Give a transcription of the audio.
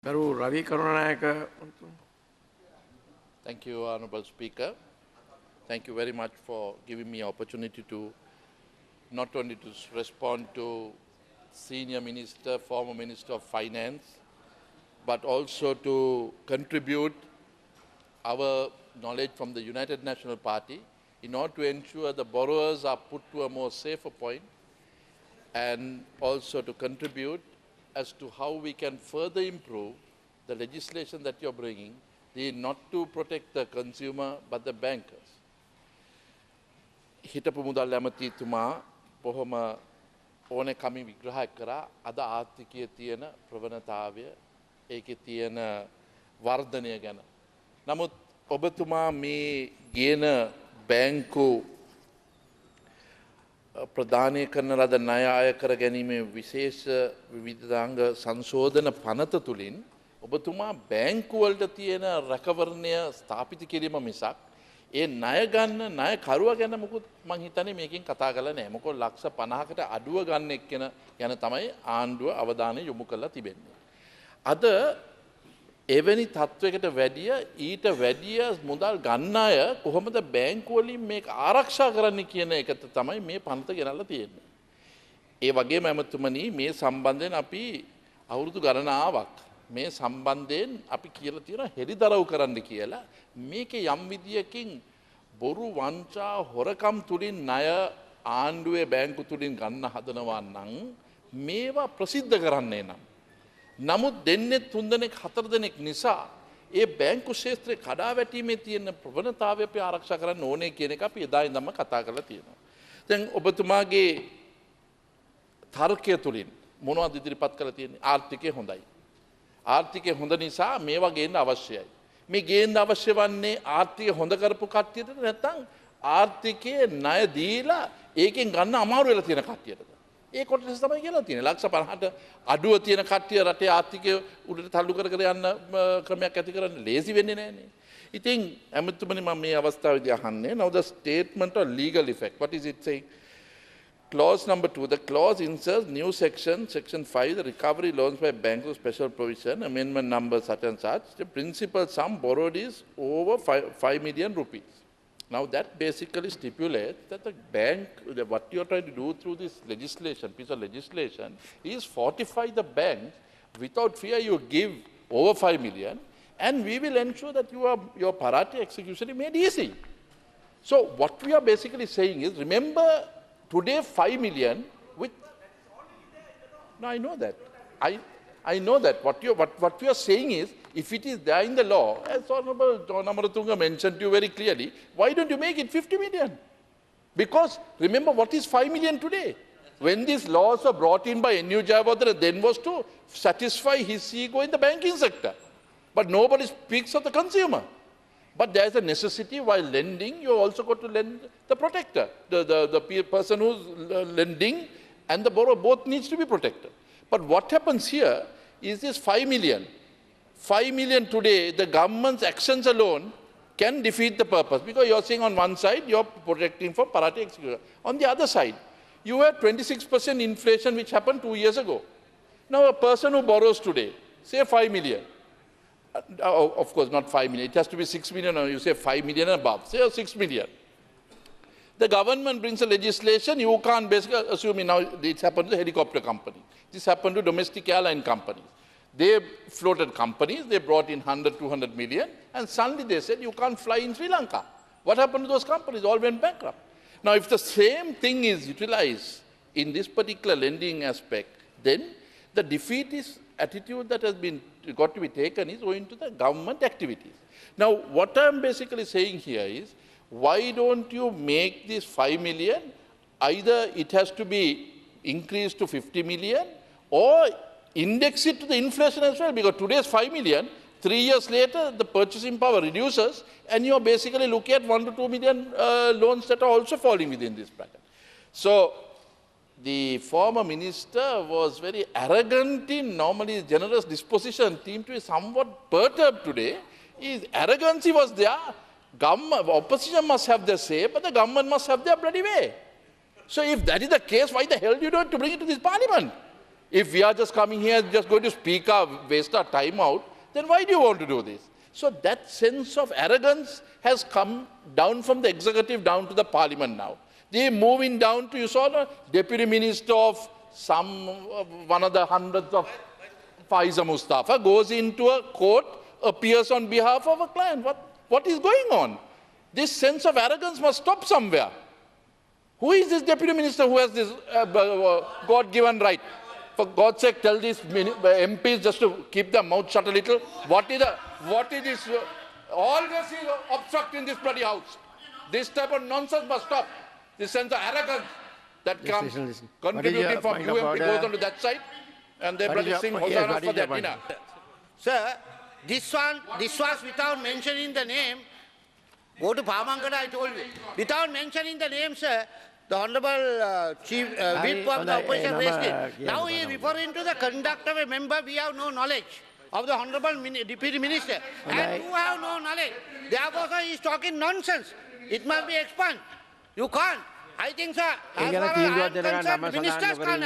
HON-RAVI KARUNANAYAKA. Thank you, Honorable Speaker. Thank you very much for giving me opportunity to not only to respond to Senior Minister, former Minister of Finance, but also to contribute our knowledge from the United National Party in order to ensure the borrowers are put to a more safer point, and also to contribute as to how we can further improve the legislation that you're bringing, not to protect the consumer but the bankers. හිටපු මුදල් ඇමතිතුමා බොහොම ඕනෑකමින් විග්‍රහ කරා අද ආර්ථිකයේ තියෙන ප්‍රවණතාවය, ඒකේ තියෙන වර්ධනය ගැන. නමුත් ඔබතුමා මේ ගේන බැංකු ප්‍රදානය කරන ලද ණය අය කර ගැනීමේ විශේෂ විවිධාංග සංශෝධන පනත තුලින් ඔබතුමා බැංකු වලට තියෙන රැකවරණය ස්ථාපිත කිරීම මිසක් ඒ ණය ගන්න ණය කරුවා ගැන මොකුත් මං හිතන්නේ මේකෙන් කතා කරලා නැහැ. මොකද ලක්ෂ 50කට අඩුව ගන්න එක්කෙන ගැන තමයි ආණ්ඩුව අවධානය යොමු කරලා තිබෙන්නේ. අද එවැනි තත්වයකට වැඩිය ඊට වැඩිය මුදල් ගන්න අය කොහොමද බැංකු වලින් මේක ආරක්ෂා කරන්න කියන එක තමයි මේ පනත ගෙනල්ලා තියෙන්නේ. ඒ වගේම ඇමතුමනි මේ සම්බන්ධයෙන් අපි අවුරුදු ගණනාවක් මේ සම්බන්ධයෙන් අපි කියලා තියෙනවා හෙළිදරව් කරන්න කියලා. මේකේ යම් විදියකින් බොරු වංචා හොරකම් තුලින් ණය ආණ්ඩුවේ බැංකු තුලින් ගන්න හදනවා නම් මේවා ප්‍රසිද්ධ කරන්නේ නම් නමුත් දෙන්නේ 3 දෙනෙක් 4 දෙනෙක් නිසා ඒ බැංකු ක්ෂේත්‍රේ කඩා වැටීමේ තියෙන ප්‍රවණතාවය අපි ආරක්ෂා කරන්න ඕනේ කියන එක අපි එදා ඉඳන්ම කතා කරලා තියෙනවා. දැන් ඔබතුමාගේ තර්කය තුලින් මොනවද ඉදිරිපත් කරලා තියෙන්නේ? ආර්ථිකය හොඳයි. ආර්ථිකය හොඳ නිසා මේවා ගේන්න අවශ්‍යයි. මේ ගේන්න අවශ්‍ය වන්නේ ආර්ථිකය හොඳ කරපු කට්ටියටද නැත්නම් ආර්ථිකයේ ණය දීලා ඒකෙන් ගන්න අමාරු වෙලා තියෙන කට්ටියටද? ඒ කොටස තමයි කියලා තියෙන්නේ. ලක්ෂ 50ට අඩුව තියෙන කට්ටිය රටේ ආර්ථිකය උඩට තල්ලු කර කර යන්න ක්‍රමයක් ඇති කරන්න ලේසි වෙන්නේ නැහැනේ. ඉතින් ඇමතුමනි මම මේ අවස්ථාවේදී අහන්නේ now the statement of legal effect. What is it saying? Clause number 2, the clause inserts new section 5, the recovery loans by banks of special provision, amendment number such and such. The principal sum borrowed is over 5 million rupees. Now that basically stipulates that the bank, what you are trying to do through this legislation, piece of legislation, is fortify the bank. Without fear you give over 5 million and we will ensure that your parati execution is made easy. So what we are basically saying is, remember today 5 million with... No, I know that. I know that. What we are saying is, if it is there in the law, as Honorable John Amaratunga mentioned to you very clearly, why don't you make it 50 million? Because remember what is 5 million today? When these laws were brought in by N.U. Jayawardena, then was to satisfy his ego in the banking sector. But nobody speaks of the consumer. But there is a necessity while lending, you also got to lend the protector. The person who's lending and the borrower both needs to be protected. But what happens here is this 5 million. 5 million today, the government's actions alone can defeat the purpose. Because you're saying on one side, you're protecting from parati execution. On the other side, you had 26% inflation which happened 2 years ago. Now a person who borrows today, say 5 million, of course not 5 million, it has to be 6 million, or you say 5 million and above, say 6 million. The government brings a legislation, you can't basically assume now it's happened to the helicopter company. This happened to domestic airline companies. They floated companies, they brought in 100, 200 million, and suddenly they said you can't fly in Sri Lanka. What happened to those companies? All went bankrupt. Now if the same thing is utilized in this particular lending aspect, then the defeatist attitude that has been got to be taken is owing to the government activities. Now what I'm basically saying here is, why don't you make this 5 million, either it has to be increased to 50 million or index it to the inflation as well, because today's 5 million, 3 years later the purchasing power reduces and you're basically looking at 1 to 2 million loans that are also falling within this bracket. So the former minister was very arrogant in normally generous disposition, seemed to be somewhat perturbed today. His arrogancy was there. Government, opposition must have their say, but the government must have their bloody way. So if that is the case, why the hell do you don't to bring it to this parliament? If we are just coming here just going to speak waste our time out, then why do you want to do this? So that sense of arrogance has come down from the executive down to the parliament now. They're moving down to, you saw the deputy minister of one of the hundreds of Faiza Mustafa goes into a court, appears on behalf of a client. What is going on? This sense of arrogance must stop somewhere. Who is this deputy minister who has this God-given right? For God's sake, tell these MPs just to keep their mouth shut a little. What is this? Always is obstructing this bloody house. This type of nonsense must stop. This sense of arrogance that comes contributing from UMP goes on to that side, and they bloody sing hosanna for their dinner. Sir, this was without mentioning the name. Go to Pamankada, I told you. Without mentioning the name, sir, the Honorable Chief Whip of the Opposition raised it. Now he is referring to the conduct of a member. We have no knowledge of the Honorable Deputy Minister. And you have no knowledge. Therefore, sir, he is talking nonsense. It must be expunged. You can't. I think, sir, as far as I am concerned, ministers can't